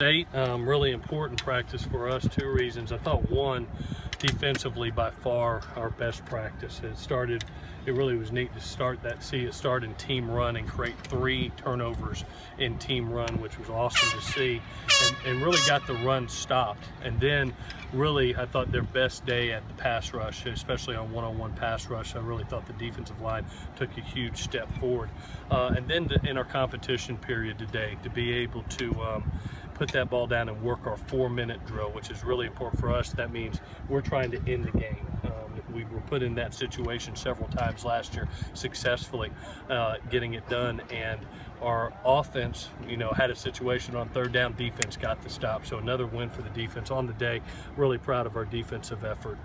State. Really important practice for us. Two reasons. I thought one, defensively by far our best practice. It really was neat to see it start in team run and create 3 turnovers in team run, which was awesome to see, and really got the run stopped. And then really I thought their best day at the pass rush, especially on one-on-one pass rush. I really thought the defensive line took a huge step forward. And then in our competition period today, to be able to put that ball down and work our 4-minute drill, which is really important for us. That means we're trying to end the game. We were put in that situation several times last year, successfully getting it done. And our offense, had a situation on 3rd down. Defense got the stop. So another win for the defense on the day. Really proud of our defensive effort.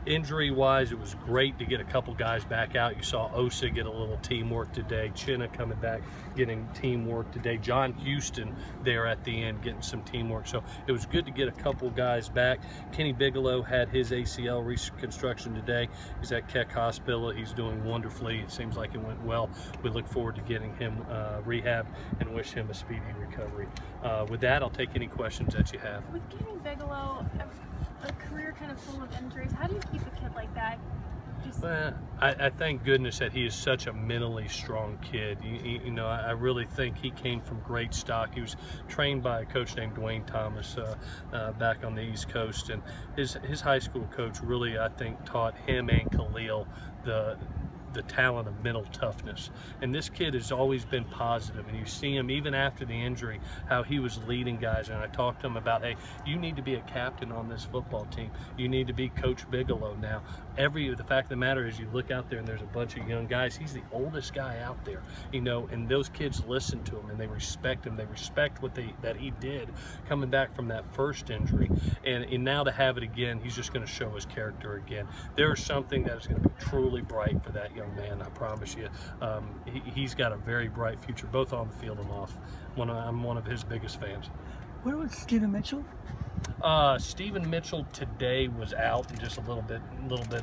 Injury-wise, it was great to get a couple guys back out. You saw Osa get a little teamwork today. Chinna coming back, getting teamwork today. John Houston there at the end, getting some teamwork. So it was good to get a couple guys back. Kenny Bigelow had his ACL reconstruction today. He's at Keck Hospital. He's doing wonderfully. It seems like it went well. We look forward to getting him rehabbed and wish him a speedy recovery. With that, I'll take any questions that you have. With Kenny Bigelow, a career kind of full of injuries, how do you keep a kid like that? I thank goodness that he is such a mentally strong kid. I really think he came from great stock. He was trained by a coach named Dwayne Thomas back on the East Coast, and his high school coach really, I think, taught him and Khalil the talent of mental toughness. And this kid has always been positive, and you see him even after the injury, how he was leading guys. And I talked to him about, hey, you need to be a captain on this football team. You need to be Coach Bigelow now. The fact of the matter is, you look out there and there's a bunch of young guys. He's the oldest guy out there, and those kids listen to him and they respect him. They respect that he did coming back from that first injury. And now to have it again, he's just going to show his character again. There's something that is going to be truly bright for that young man, I promise you. He's got a very bright future, both on the field and off. I'm one of his biggest fans. Where was Stephen Mitchell? Stephen Mitchell today was out and just a little bit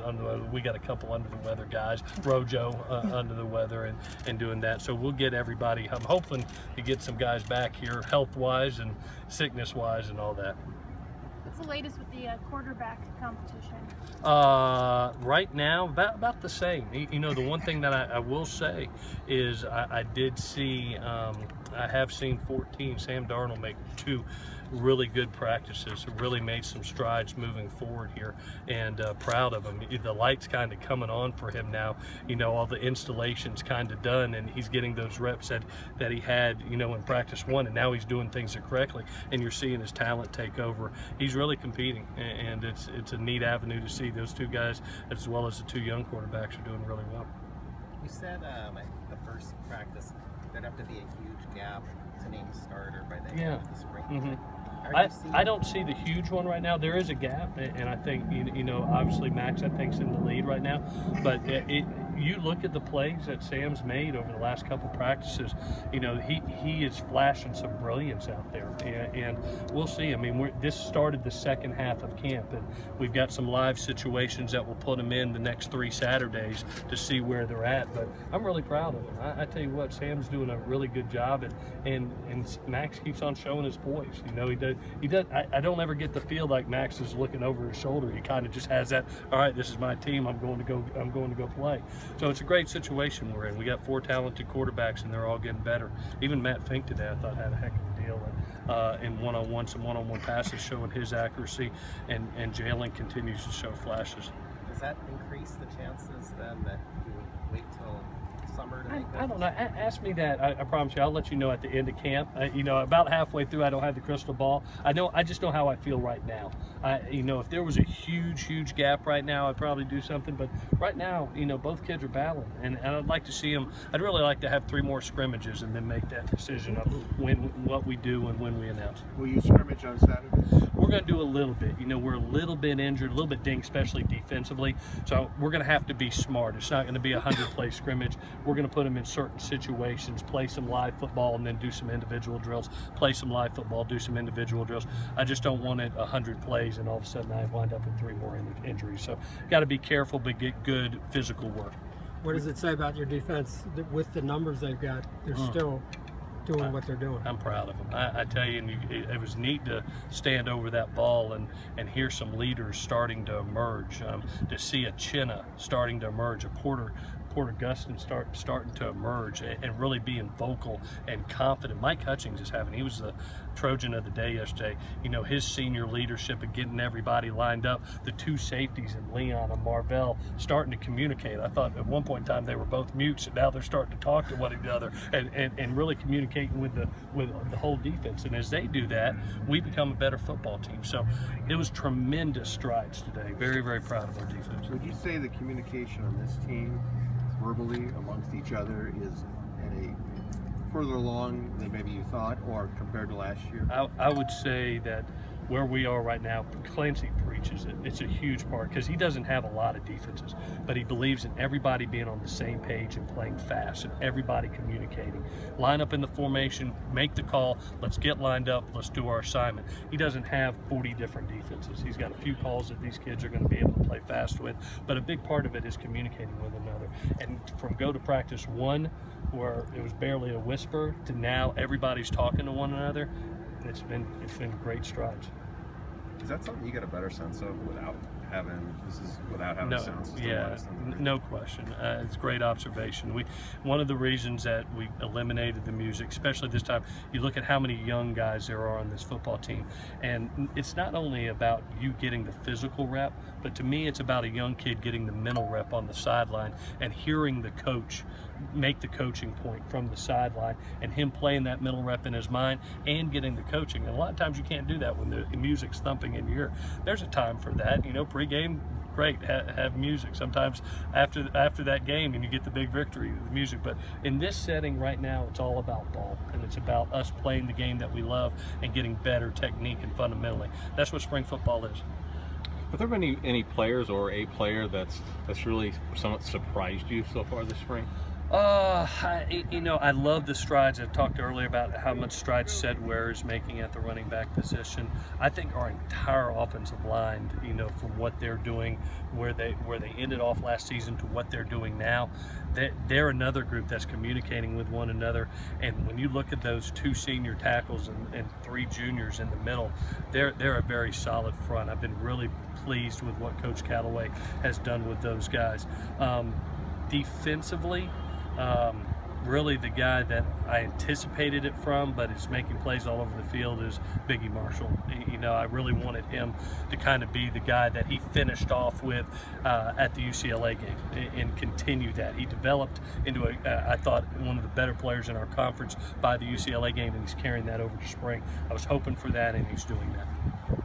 under the weather. We got a couple under the weather guys, Rojo under the weather and doing that. So we'll get everybody. I'm hoping to get some guys back here, health-wise and sickness-wise and all that. What's the latest with the quarterback competition? Right now, about the same. The one thing that I will say is I did see, I have seen 14, Sam Darnold make 2 really good practices, really made some strides moving forward here, and proud of him. The light's kind of coming on for him now. All the installation's kind of done, and he's getting those reps that he had, in practice 1, and now he's doing things correctly, and you're seeing his talent take over. He's really competing, and it's a neat avenue to see those 2 guys, as well as the 2 young quarterbacks, are doing really well. You said the first practice there'd have to be a huge gap to name a starter by the end of the spring. Mm-hmm. I don't see the huge one right now. There is a gap, and I think, obviously Max, I think, is in the lead right now. But you look at the plays that Sam's made over the last couple practices, he is flashing some brilliance out there. And we'll see. I mean, this started the second half of camp, and we've got some live situations that we'll put them in the next 3 Saturdays to see where they're at. But I'm really proud of him. I tell you what, Sam's doing a really good job, and Max keeps on showing his poise. He does. I don't ever get the feel like Max is looking over his shoulder. He kind of just has that, all right, this is my team. I'm going to go play. So it's a great situation we're in. We got 4 talented quarterbacks, and they're all getting better. Even Matt Fink today, I thought, had a heck of a deal in some one-on-one passes, showing his accuracy, and Jalen continues to show flashes. Does that increase the chances then that you wait till summer to make that? I don't know. Ask me that. I promise you, I'll let you know at the end of camp. About halfway through, I don't have the crystal ball. I just know how I feel right now. If there was a huge gap right now, I'd probably do something. But right now, both kids are battling, and I'd like to see them. I'd really like to have 3 more scrimmages and then make that decision of what we do and when we announce. Will you scrimmage on Saturday? We're going to do a little bit. We're a little bit injured, a little bit dinged, especially defensively. So we're going to have to be smart. It's not going to be a 100-play scrimmage. We're going to put them in certain situations, play some live football, and then do some individual drills. Play some live football, do some individual drills. I just don't want it 100 plays and all of a sudden I wind up with 3 more injuries. So got to be careful, but get good physical work. What does it say about your defense that with the numbers they've got? They're still doing what they're doing. I'm proud of them. I tell you, and it was neat to stand over that ball and hear some leaders starting to emerge, to see a Chinna starting to emerge, a Porter Gustin starting to emerge and really being vocal and confident. Mike Hutchings is having, he was the Trojan of the day yesterday. You know, his senior leadership and getting everybody lined up, the two safeties and Leon and Marvell starting to communicate. I thought at one point in time they were both mutes, and now they're starting to talk to one another and really communicating with the whole defense. And as they do that, we become a better football team. So it was tremendous strides today. Very, very proud of our defense. Would you say the communication on this team verbally amongst each other is at a further along than maybe you thought, or compared to last year? I would say that where we are right now, Clancy preaches it. It's a huge part because he doesn't have a lot of defenses, but he believes in everybody being on the same page and playing fast and everybody communicating. Line up in the formation, make the call, let's get lined up, let's do our assignment. He doesn't have 40 different defenses. He's got a few calls that these kids are going to be able to play fast with, but a big part of it is communicating with another. And from go to practice one, where it was barely a whisper, to now everybody's talking to one another, it's been great strides. Is that something you get a better sense of without having No, sound system? yeah, no question. It's a great observation. One of the reasons that we eliminated the music, especially this time, you look at how many young guys there are on this football team, and it's not only about you getting the physical rep, but to me it's about a young kid getting the mental rep on the sideline and hearing the coach make the coaching point from the sideline, and him playing that mental rep in his mind and getting the coaching. And a lot of times you can't do that when the music's thumping in your ear. There's a time for that, you know. Pre-game, great, have music. Sometimes after that game and you get the big victory, the music. But in this setting right now, it's all about ball, and it's about us playing the game that we love and getting better technique and fundamentally. That's what spring football is. Have there been any players or a player that's really somewhat surprised you so far this spring? You know, I love the strides. I talked earlier about how much strides Ced Ware is making at the running back position. I think our entire offensive line, you know, from what they're doing, where they ended off last season to what they're doing now, they're another group that's communicating with one another. And when you look at those two senior tackles and three juniors in the middle, they're a very solid front. I've been really pleased with what Coach Callaway has done with those guys. Defensively, really the guy that I anticipated it from, but is making plays all over the field, is Biggie Marshall. You know, I really wanted him to kind of be the guy that he finished off with at the UCLA game and continue that. He developed into I thought, one of the better players in our conference by the UCLA game, and he's carrying that over to spring. I was hoping for that, and he's doing that.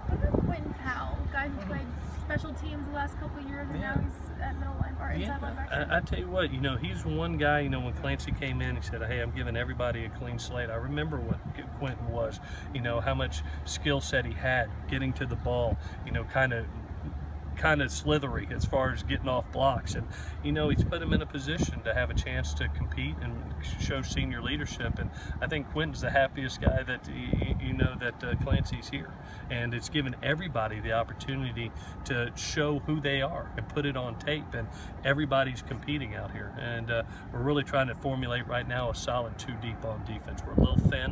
What about Quentin Powell, guy who played special teams the last couple of years, and now he's at middle line or inside linebacker? I tell you what, you know, he's one guy, you know, when Clancy came in, he said, hey, I'm giving everybody a clean slate. I remember what Quentin was, you know, how much skill set he had, getting to the ball, you know, kind of slithery as far as getting off blocks, and you know, he's put him in a position to have a chance to compete and show senior leadership. And I think Quentin's the happiest guy that you know that Clancy's here, and it's given everybody the opportunity to show who they are and put it on tape, and everybody's competing out here. And we're really trying to formulate right now a solid 2 deep on defense. We're a little thin.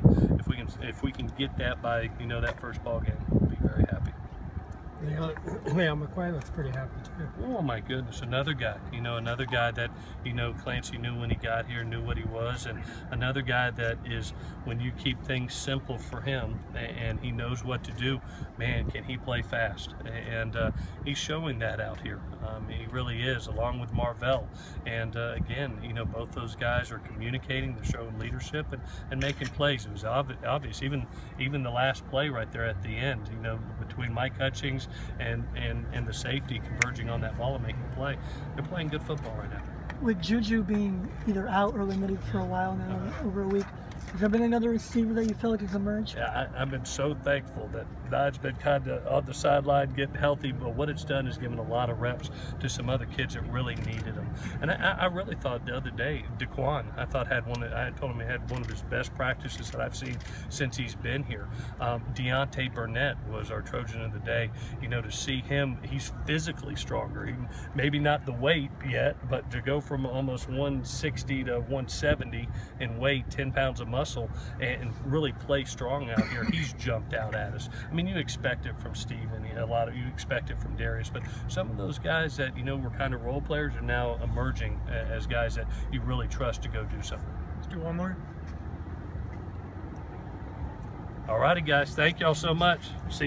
If we can get that by, you know, that first ball game, we'll be very happy. Leon McQuay looks pretty happy too. Oh my goodness, another guy, you know, another guy that, you know, Clancy knew when he got here, knew what he was, and another guy that is, when you keep things simple for him and he knows what to do, man, can he play fast. And he's showing that out here. He really is, along with Marvell. And again, you know, both those guys are communicating, they're showing leadership and making plays. It was obvious, even the last play right there at the end, you know, between Mike Hutchings and the safety converging on that ball and making a play. They're playing good football right now. With Juju being either out or limited for a while now, over a week, has there been another receiver that you feel like has emerged? Yeah, I've been so thankful that Nod's been kind of on the sideline getting healthy, but what it's done is given a lot of reps to some other kids that really needed them. And I really thought the other day, Daquan, I thought I told him he had one of his best practices that I've seen since he's been here. Deontay Burnett was our Trojan of the day. You know, to see him, he's physically stronger. Maybe not the weight yet, but to go from almost 160 to 170 in weight, 10 pounds a month, muscle and really play strong out here, he's jumped out at us. I mean, you expect it from Steven, you expect it from Darius, but some of those guys that were kind of role players are now emerging as guys that you really trust to go do something. Let's do one more. All righty, guys. Thank y'all so much. See you.